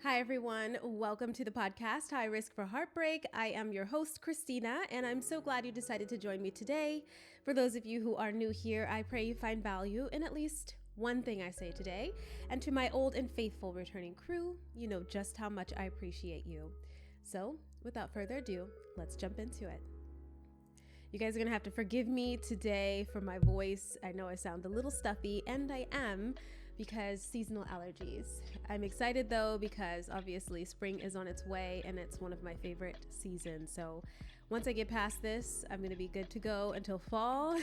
Hi, everyone. Welcome to the podcast, High Risk for Heartbreak. I am your host, Christina, and I'm so glad you decided to join me today. For those of you who are new here, I pray you find value in at least one thing I say today. And to my old and faithful returning crew, you know just how much I appreciate you. So, without further ado, let's jump into it. You guys are going to have to forgive me today for my voice. I know I sound a little stuffy, and I am because seasonal allergies. I'm excited though because obviously spring is on its way and it's one of my favorite seasons. So once I get past this, I'm going to be good to go until fall.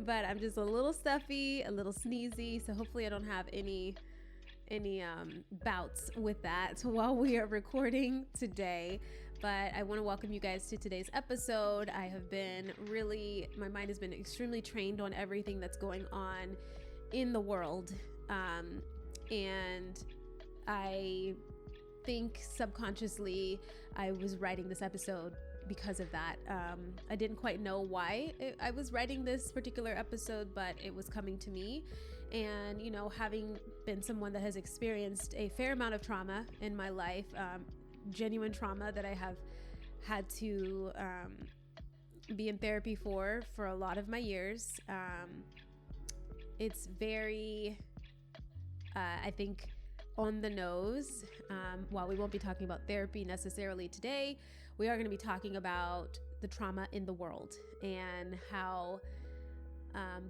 But I'm just a little stuffy, a little sneezy. So hopefully I don't have any bouts with that while we are recording today. But I want to welcome you guys to today's episode. My mind has been extremely trained on everything that's going on in the world. And I think subconsciously I was writing this episode because of that. I didn't quite know why I was writing this particular episode, but it was coming to me. And, you know, having been someone that has experienced a fair amount of trauma in my life, genuine trauma that I have had to be in therapy for a lot of my years. It's very, I think, on the nose. While we won't be talking about therapy necessarily today, we are going to be talking about the trauma in the world and how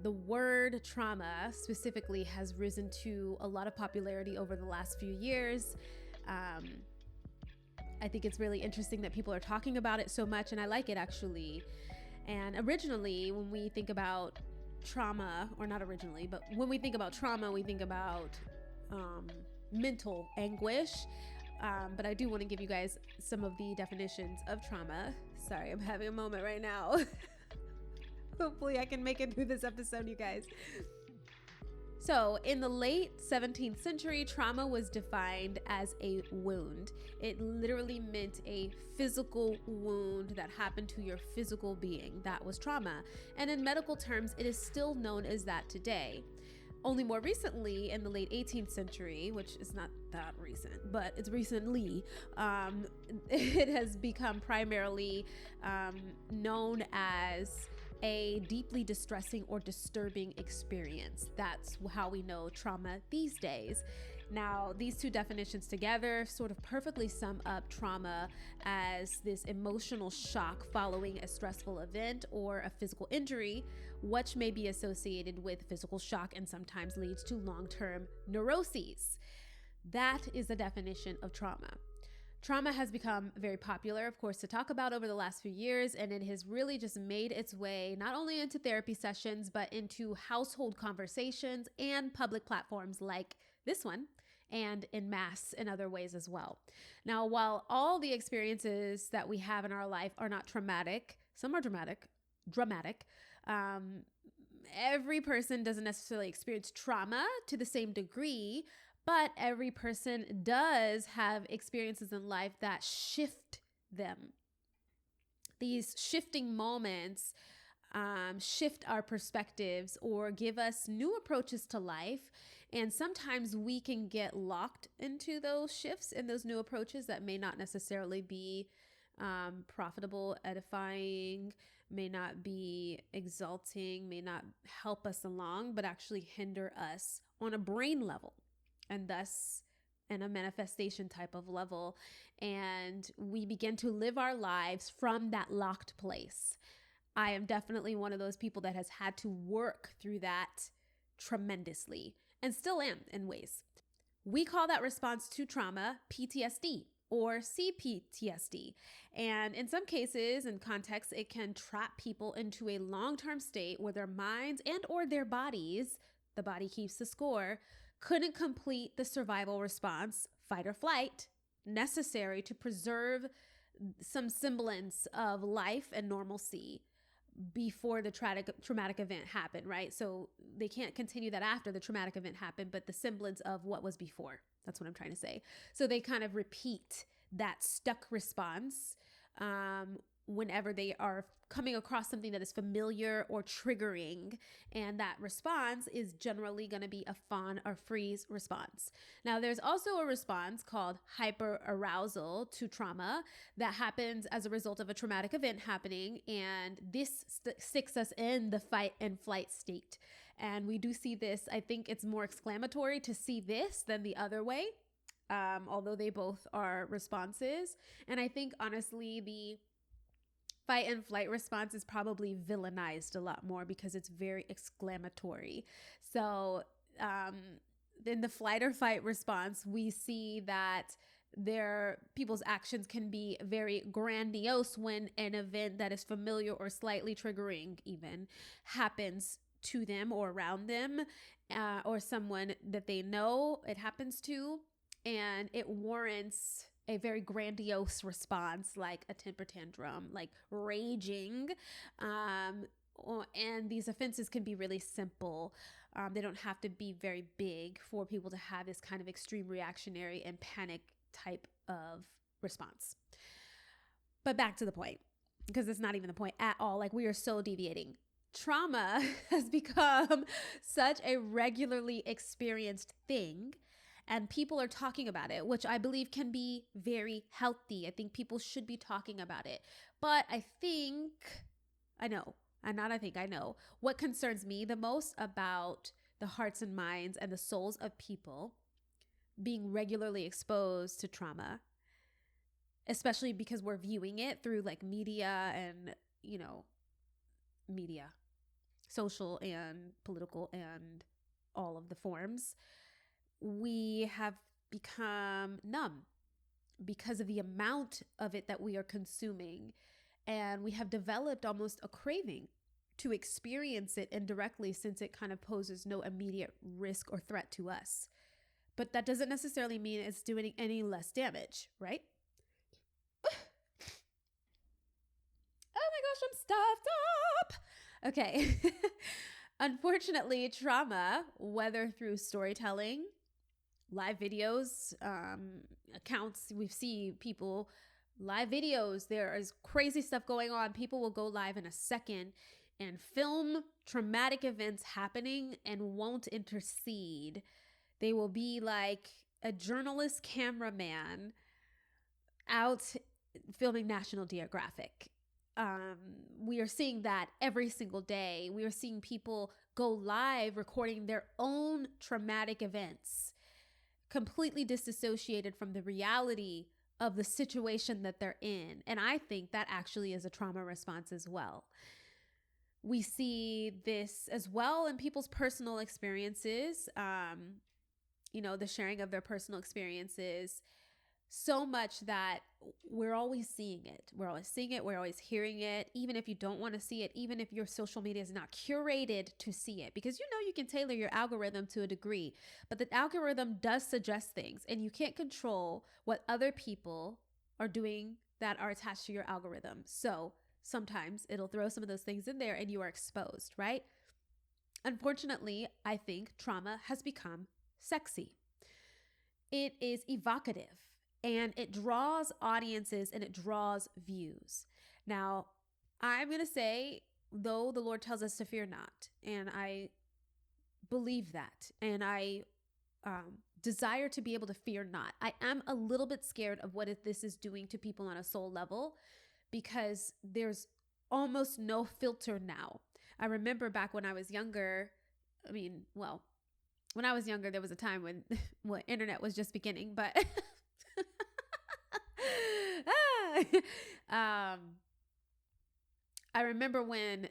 the word trauma specifically has risen to a lot of popularity over the last few years. I think it's really interesting that people are talking about it so much, and I like it actually. And originally, when we think about trauma, or not originally, but when we think about trauma, we think about mental anguish. But I do want to give you guys some of the definitions of trauma. Sorry, I'm having a moment right now. Hopefully I can make it through this episode, you guys. So in the late 17th century, trauma was defined as a wound. It literally meant a physical wound that happened to your physical being. That was trauma. And in medical terms, it is still known as that today. Only more recently, in the late 18th century, which is not that recent, but it's recently, it has become primarily known as a deeply distressing or disturbing experience. That's how we know trauma these days. Now, these two definitions together sort of perfectly sum up trauma as this emotional shock following a stressful event or a physical injury, which may be associated with physical shock and sometimes leads to long-term neuroses. That is the definition of trauma. Trauma has become very popular, of course, to talk about over the last few years, and it has really just made its way not only into therapy sessions, but into household conversations and public platforms like this one, and in mass in other ways as well. Now, while all the experiences that we have in our life are not traumatic, some are dramatic. Every person doesn't necessarily experience trauma to the same degree, but every person does have experiences in life that shift them. These shifting moments shift our perspectives or give us new approaches to life. And sometimes we can get locked into those shifts and those new approaches that may not necessarily be profitable, edifying, may not be exalting, may not help us along, but actually hinder us on a brain level. And thus in a manifestation type of level. And we begin to live our lives from that locked place. I am definitely one of those people that has had to work through that tremendously and still am in ways. We call that response to trauma PTSD or CPTSD. And in some cases and contexts, it can trap people into a long-term state where their minds and or their bodies, the body keeps the score, couldn't complete the survival response, fight or flight, necessary to preserve some semblance of life and normalcy before the traumatic event happened, right? So they can't continue that after the traumatic event happened, but the semblance of what was before. That's what I'm trying to say. So they kind of repeat that stuck response whenever they are coming across something that is familiar or triggering. And that response is generally going to be a fawn or freeze response. Now, there's also a response called hyperarousal to trauma that happens as a result of a traumatic event happening. And this sticks us in the fight and flight state. And we do see this. I think it's more exclamatory to see this than the other way. Although they both are responses. And I think honestly, the fight and flight response is probably villainized a lot more because it's very exclamatory. So in the flight or fight response, we see that people's actions can be very grandiose when an event that is familiar or slightly triggering even happens to them or around them, or someone that they know it happens to, and it warrants a very grandiose response, like a temper tantrum, like raging. And these offenses can be really simple. They don't have to be very big for people to have this kind of extreme reactionary and panic type of response. But back to the point, because it's not even the point at all. Like, we are so deviating. Trauma has become such a regularly experienced thing, and people are talking about it, which I believe can be very healthy. I think people should be talking about it. But I know what concerns me the most about the hearts and minds and the souls of people being regularly exposed to trauma, especially because we're viewing it through like media and, media, social and political and all of the forms. We have become numb because of the amount of it that we are consuming. And we have developed almost a craving to experience it indirectly, since it kind of poses no immediate risk or threat to us. But that doesn't necessarily mean it's doing any less damage, right? Oh my gosh, I'm stuffed up. Okay. Unfortunately, trauma, whether through storytelling, live videos, accounts, we see people, live videos, there is crazy stuff going on. People will go live in a second and film traumatic events happening and won't intercede. They will be like a journalist cameraman out filming National Geographic. We are seeing that every single day. We are seeing people go live recording their own traumatic events, completely disassociated from the reality of the situation that they're in. And I think that actually is a trauma response as well. We see this as well in people's personal experiences, the sharing of their personal experiences, so much that we're always seeing it. We're always seeing it. We're always hearing it, even if you don't want to see it, even if your social media is not curated to see it, because you can tailor your algorithm to a degree, but the algorithm does suggest things, and you can't control what other people are doing that are attached to your algorithm. So sometimes it'll throw some of those things in there and you are exposed, right? Unfortunately, I think trauma has become sexy. It is evocative. And it draws audiences and it draws views. Now, I'm going to say, though the Lord tells us to fear not, and I believe that, and I desire to be able to fear not, I am a little bit scared of what this is doing to people on a soul level, because there's almost no filter now. I remember back when I was younger, when I was younger, there was a time when internet was just beginning, but... I remember when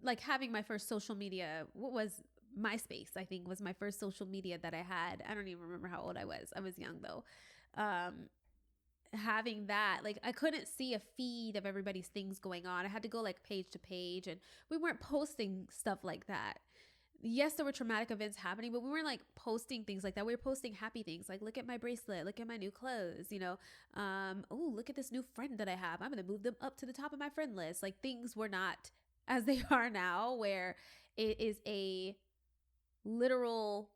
like having my first social media, what was MySpace, I think was my first social media that I had. I don't even remember how old I was. I was young though. Having that, like, I couldn't see a feed of everybody's things going on. I had to go like page to page, and we weren't posting stuff like that. Yes, there were traumatic events happening, but we weren't like posting things like that. We were posting happy things, like, look at my bracelet, look at my new clothes, oh, look at this new friend that I have. I'm going to move them up to the top of my friend list. Like, things were not as they are now, where it is a literal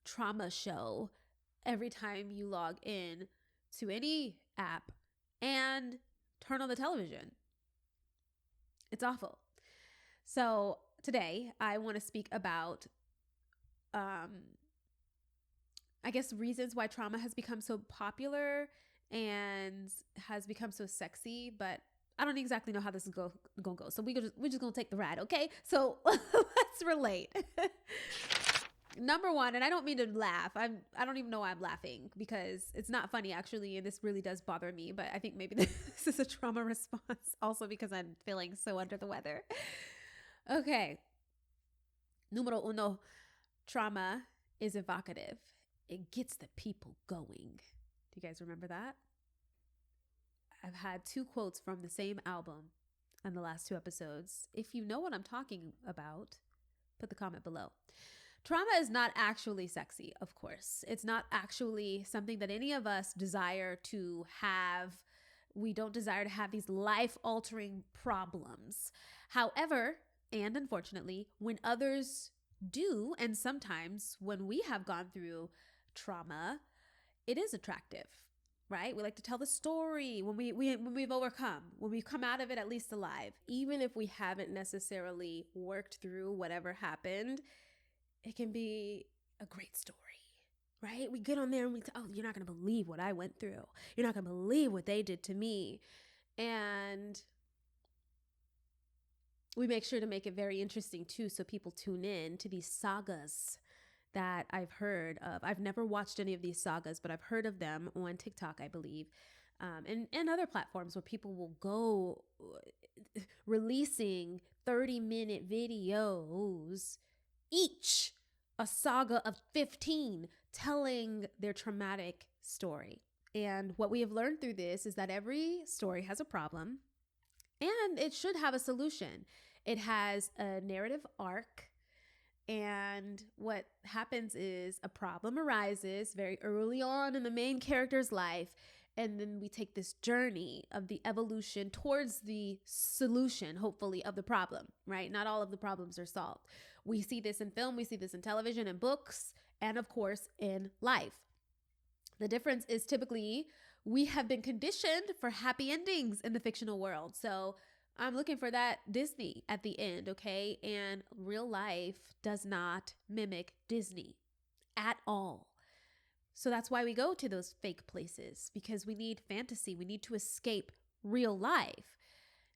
trauma show every time you log in to any app and turn on the television. It's awful. So today I want to speak about, I guess, reasons why trauma has become so popular and has become so sexy, but I don't exactly know how this is gonna go. So we're just gonna take the ride, okay? So let's relate. Number one, and I don't mean to laugh. I don't even know why I'm laughing because it's not funny actually, and this really does bother me. But I think maybe this is a trauma response, also because I'm feeling so under the weather. Okay. Numero uno, trauma is evocative. It gets the people going. Do you guys remember that? I've had 2 quotes from the same album on the last 2 episodes. If you know what I'm talking about, put the comment below. Trauma is not actually sexy, of course. It's not actually something that any of us desire to have. We don't desire to have these life-altering problems. However, and unfortunately, when others do, and sometimes when we have gone through trauma, it is attractive, right? We like to tell the story when we've overcome, when we come out of it at least alive. Even if we haven't necessarily worked through whatever happened, it can be a great story, right? We get on there and oh, you're not going to believe what I went through. You're not going to believe what they did to me. And we make sure to make it very interesting too, so people tune in to these sagas that I've heard of. I've never watched any of these sagas, but I've heard of them on TikTok, I believe, and other platforms where people will go releasing 30-minute videos, each a saga of 15, telling their traumatic story. And what we have learned through this is that every story has a problem, and it should have a solution. It has a narrative arc. And what happens is a problem arises very early on in the main character's life. And then we take this journey of the evolution towards the solution, hopefully, of the problem, right? Not all of the problems are solved. We see this in film, we see this in television and books, and of course, in life. The difference is typically we have been conditioned for happy endings in the fictional world. So I'm looking for that Disney at the end, okay? And real life does not mimic Disney at all. So that's why we go to those fake places, because we need fantasy. We need to escape real life.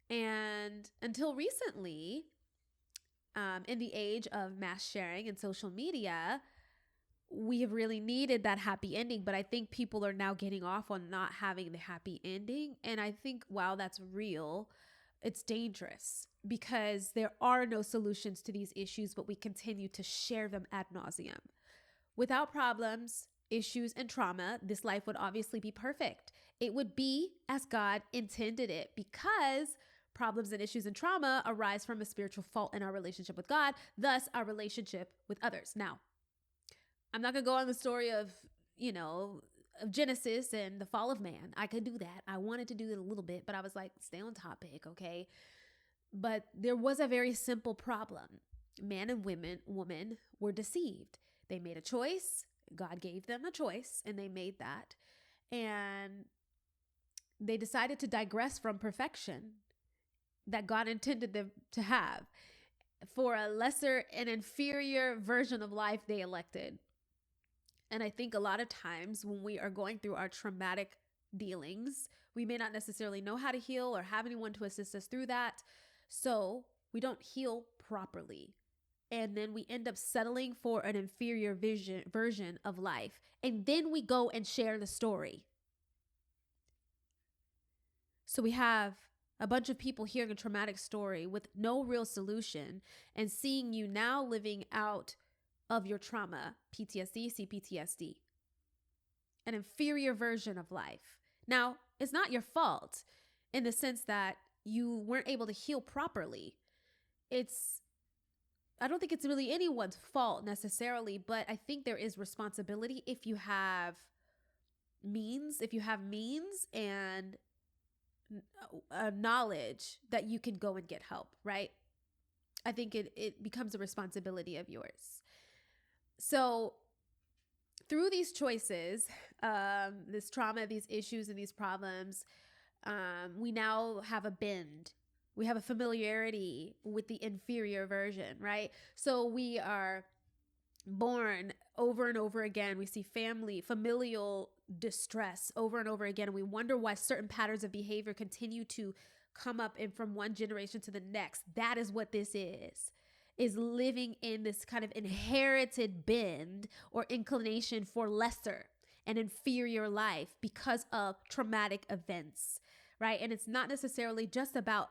And until recently, in the age of mass sharing and social media, we have really needed that happy ending. But I think people are now getting off on not having the happy ending. And I think while that's real, it's dangerous because there are no solutions to these issues, but we continue to share them ad nauseum. Without problems, issues, and trauma, this life would obviously be perfect. It would be as God intended it, because problems and issues and trauma arise from a spiritual fault in our relationship with God, thus our relationship with others. Now, I'm not going to go on the story of Genesis and the fall of man. I could do that. I wanted to do it a little bit, but I was like, stay on topic, okay? But there was a very simple problem. Man and woman were deceived. They made a choice. God gave them a choice, and they made that. And they decided to digress from perfection that God intended them to have for a lesser and inferior version of life they elected. And I think a lot of times when we are going through our traumatic dealings, we may not necessarily know how to heal or have anyone to assist us through that. So we don't heal properly. And then we end up settling for an inferior version of life. And then we go and share the story. So we have a bunch of people hearing a traumatic story with no real solution and seeing you now living out of your trauma, PTSD, CPTSD, an inferior version of life. Now, it's not your fault in the sense that you weren't able to heal properly. I don't think it's really anyone's fault necessarily, but I think there is responsibility if you have means and knowledge that you can go and get help, right? I think it becomes a responsibility of yours. So through these choices, this trauma, these issues, and these problems, We now have a bend. We have a familiarity with the inferior version, right? So we are born over and over again. We see familial distress over and over again. And we wonder why certain patterns of behavior continue to come up and from one generation to the next. That is what this is living in this kind of inherited bend or inclination for lesser and inferior life because of traumatic events, right? And it's not necessarily just about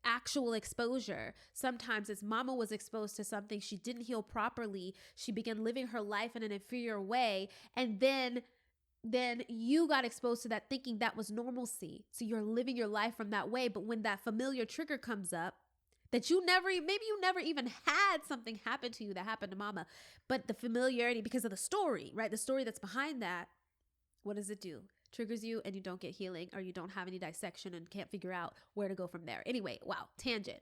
actual exposure. Sometimes as mama was exposed to something, she didn't heal properly. She began living her life in an inferior way. And then you got exposed to that thinking that was normalcy. So you're living your life from that way. But when that familiar trigger comes up, that maybe you never even had something happen to you that happened to mama, but the familiarity because of the story, right? The story that's behind that, what does it do? Triggers you and you don't get healing, or you don't have any dissection and can't figure out where to go from there. Anyway, wow, tangent.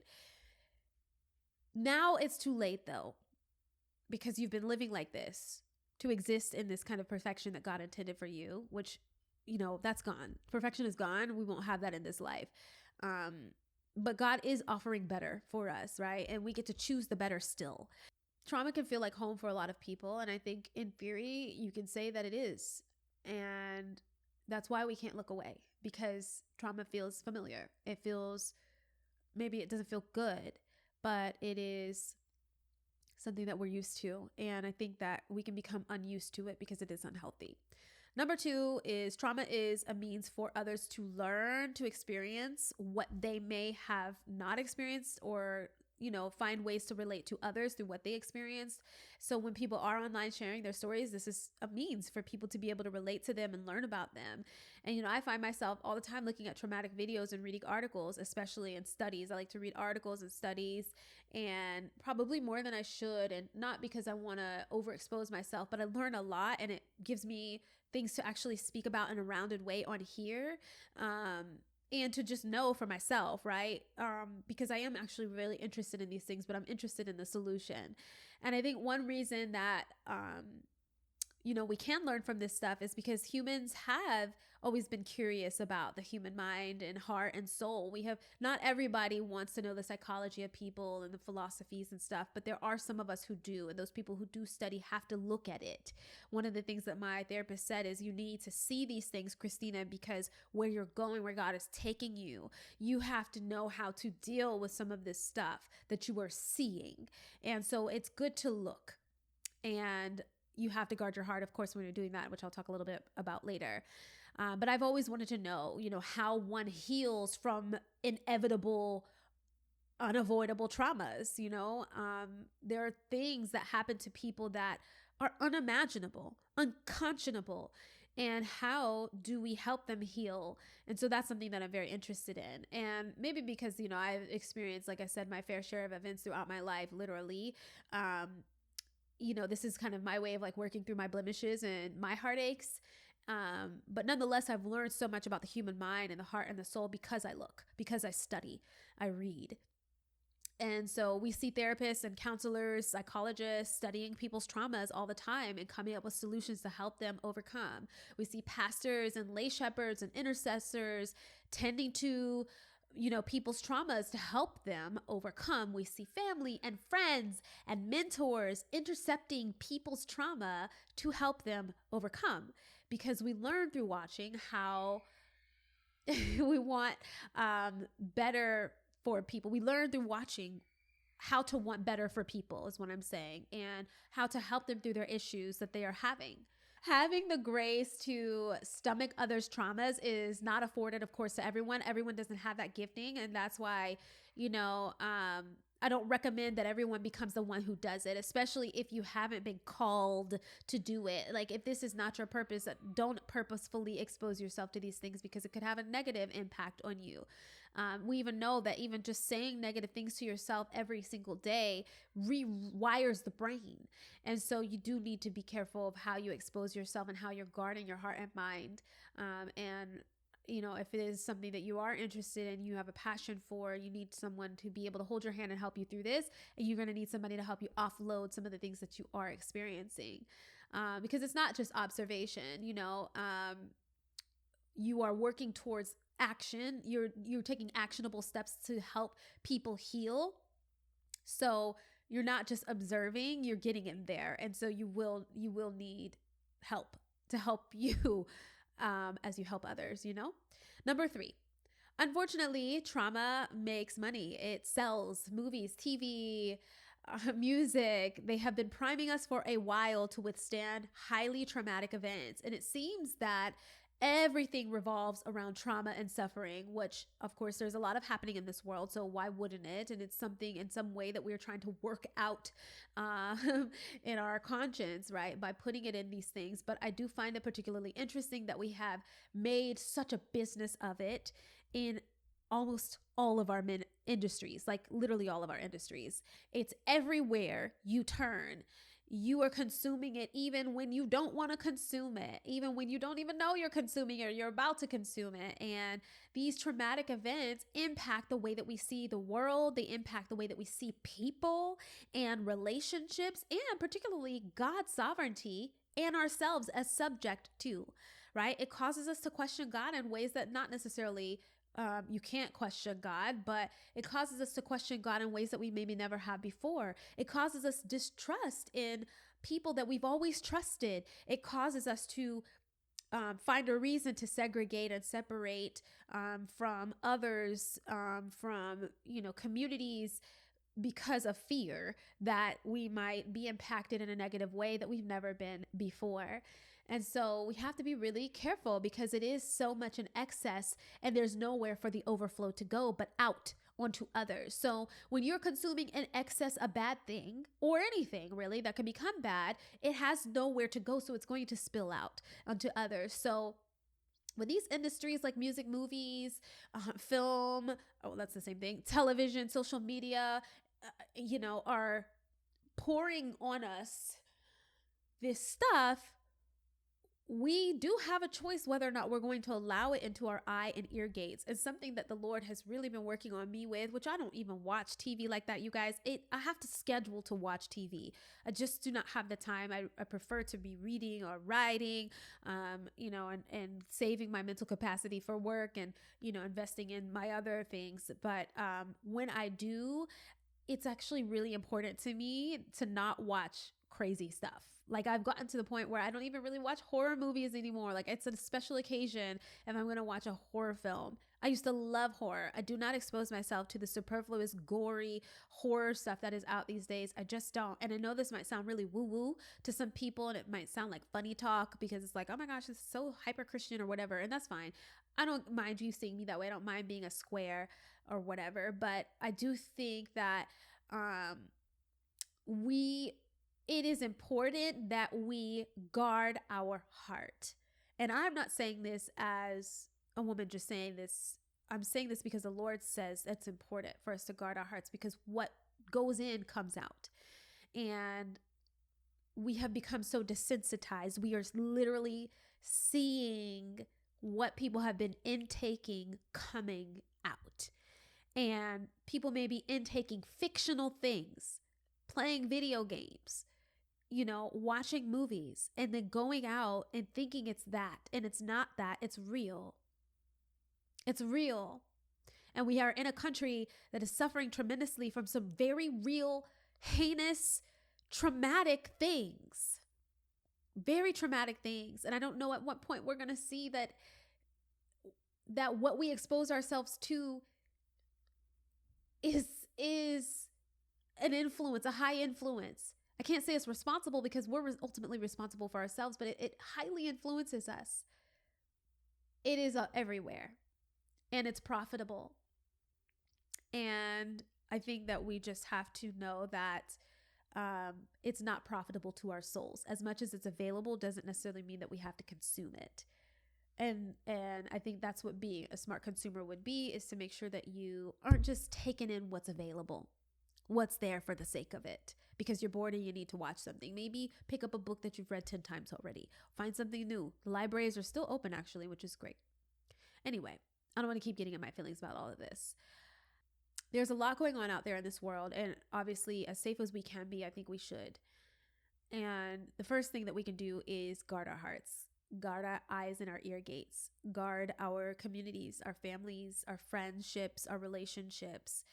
Now it's too late though, because you've been living like this to exist in this kind of perfection that God intended for you, which, that's gone. Perfection is gone. We won't have that in this life. But God is offering better for us, right? And we get to choose the better still. Trauma can feel like home for a lot of people. And I think in theory, you can say that it is. And that's why we can't look away, because trauma feels familiar. Maybe it doesn't feel good, but it is something that we're used to. And I think that we can become unused to it because it is unhealthy. Number 2 is trauma is a means for others to learn, to experience what they may have not experienced, or, find ways to relate to others through what they experienced. So when people are online sharing their stories, this is a means for people to be able to relate to them and learn about them. And, I find myself all the time looking at traumatic videos and reading articles, especially in studies. I like to read articles and studies, and probably more than I should. And not because I want to overexpose myself, but I learn a lot, and it gives me things to actually speak about in a rounded way on here. And to just know for myself, right? Because I am actually really interested in these things, but I'm interested in the solution. And I think one reason that, we can learn from this stuff is because humans have always been curious about the human mind and heart and soul. Not everybody wants to know the psychology of people and the philosophies and stuff, but there are some of us who do. And those people who do study have to look at it. One of the things that my therapist said is you need to see these things, Christina, because where you're going, where God is taking you, you have to know how to deal with some of this stuff that you are seeing. And so it's good to look, and you have to guard your heart, of course, when you're doing that, which I'll talk a little bit about later. But I've always wanted to know, how one heals from inevitable, unavoidable traumas. There are things that happen to people that are unimaginable, unconscionable. And how do we help them heal? And so that's something that I'm very interested in. And maybe because, I've experienced, like I said, my fair share of events throughout my life, literally. This is kind of my way of like working through my blemishes and my heartaches. But nonetheless, I've learned so much about the human mind and the heart and the soul because I look, because I study, I read. And so we see therapists and counselors, psychologists studying people's traumas all the time and coming up with solutions to help them overcome. We see pastors and lay shepherds and intercessors tending to people's traumas to help them overcome. We see family and friends and mentors intercepting people's trauma to help them overcome, because we learn through watching how we want better for people. We learn through watching how to want better for people is what I'm saying, and how to help them through their issues that they are having. Having the grace to stomach others' traumas is not afforded, of course, to everyone. Everyone doesn't have that gifting. And that's why, I don't recommend that everyone becomes the one who does it, especially if you haven't been called to do it. Like if this is not your purpose, don't purposefully expose yourself to these things, because it could have a negative impact on you. We even know that even just saying negative things to yourself every single day rewires the brain. And so you do need to be careful of how you expose yourself and how you're guarding your heart and mind. If it is something that you are interested in, you have a passion for, you need someone to be able to hold your hand and help you through this. And you're going to need somebody to help you offload some of the things that you are experiencing. Because it's not just observation, you are working towards action. You're taking actionable steps to help people heal. So you're not just observing, you're getting in there. And so you will need help to help you as you help others, you know? Number 3, unfortunately, trauma makes money. It sells movies, TV, music. They have been priming us for a while to withstand highly traumatic events. And it seems that everything revolves around trauma and suffering, which of course there's a lot of happening in this world. So why wouldn't it? And it's something in some way that we're trying to work out in our conscience, right? By putting it in these things. But I do find it particularly interesting that we have made such a business of it in almost all of our industries, like literally all of our industries. It's everywhere you turn. You are consuming it even when you don't want to consume it, even when you don't even know you're consuming it, you're about to consume it. And these traumatic events impact the way that we see the world. They impact the way that we see people and relationships, and particularly God's sovereignty and ourselves as subject to, right? It causes us to question God in ways that not necessarily you can't question God, but it causes us to question God in ways that we maybe never have before. It causes us distrust in people that we've always trusted. It causes us to find a reason to segregate and separate from others, from, communities, because of fear that we might be impacted in a negative way that we've never been before. And so we have to be really careful because it is so much in excess and there's nowhere for the overflow to go but out onto others. So when you're consuming in excess a bad thing, or anything really that can become bad, it has nowhere to go. So it's going to spill out onto others. So with these industries like music, movies, film, that's the same thing, television, social media, are pouring on us this stuff, we do have a choice whether or not we're going to allow it into our eye and ear gates. It's something that the Lord has really been working on me with, which I don't even watch TV like that, you guys. I have to schedule to watch TV. I just do not have the time. I prefer to be reading or writing, and saving my mental capacity for work and, investing in my other things. But when I do, it's actually really important to me to not watch crazy stuff. Like I've gotten to the point where I don't even really watch horror movies anymore. Like it's a special occasion if I'm going to watch a horror film. I used to love horror. I do not expose myself to the superfluous, gory horror stuff that is out these days. I just don't. And I know this might sound really woo-woo to some people, and it might sound like funny talk because it's like, oh my gosh, this is so hyper Christian or whatever. And that's fine. I don't mind you seeing me that way. I don't mind being a square or whatever. But I do think that it is important that we guard our heart. And I'm not saying this as a woman just saying this. I'm saying this because the Lord says it's important for us to guard our hearts, because what goes in comes out. And we have become so desensitized. We are literally seeing what people have been intaking coming out. And people may be intaking fictional things, playing video games, watching movies, and then going out and thinking it's that. And it's not that. It's real. It's real. And we are in a country that is suffering tremendously from some very real, heinous, traumatic things. Very traumatic things. And I don't know at what point we're going to see that what we expose ourselves to is an influence, a high influence. I can't say it's responsible because we're ultimately responsible for ourselves, but it highly influences us. It is everywhere, and it's profitable. And I think that we just have to know that it's not profitable to our souls. As much as it's available doesn't necessarily mean that we have to consume it. And I think that's what being a smart consumer would be, is to make sure that you aren't just taking in what's available, what's there for the sake of it, because you're bored and you need to watch something. Maybe pick up a book that you've read 10 times already. Find something new. The libraries are still open, actually, which is great. Anyway, I don't want to keep getting in my feelings about all of this. There's a lot going on out there in this world, and obviously, as safe as we can be, I think we should. And the first thing that we can do is guard our hearts. guard our eyes and our ear gates, guard our communities, our families, our friendships, our relationships,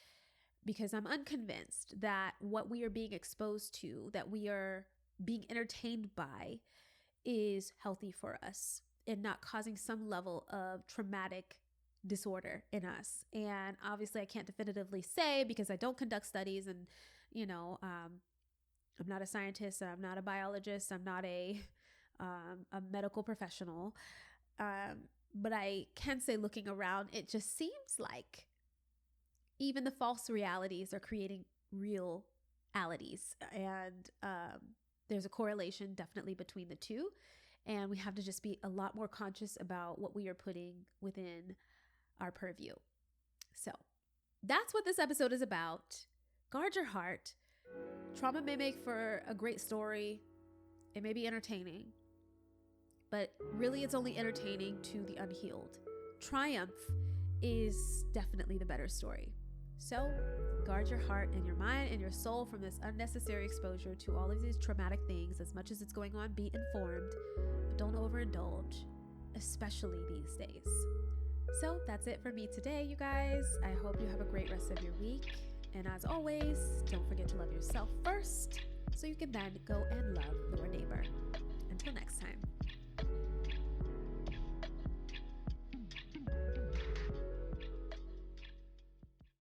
because I'm unconvinced that what we are being exposed to, that we are being entertained by, is healthy for us and not causing some level of traumatic disorder in us. And obviously I can't definitively say because I don't conduct studies, and I'm not a scientist, I'm not a biologist, I'm not a medical professional, but I can say, looking around, it just seems like even the false realities are creating realities, and there's a correlation definitely between the two, and we have to just be a lot more conscious about what we are putting within our purview. So that's what this episode is about. Guard your heart. Trauma may make for a great story. It may be entertaining, but really it's only entertaining to the unhealed. Triumph is definitely the better story. So guard your heart and your mind and your soul from this unnecessary exposure to all of these traumatic things. As much as it's going on, be informed, but don't overindulge, especially these days. So that's it for me today, you guys. I hope you have a great rest of your week. And as always, don't forget to love yourself first so you can then go and love your neighbor. Until next time.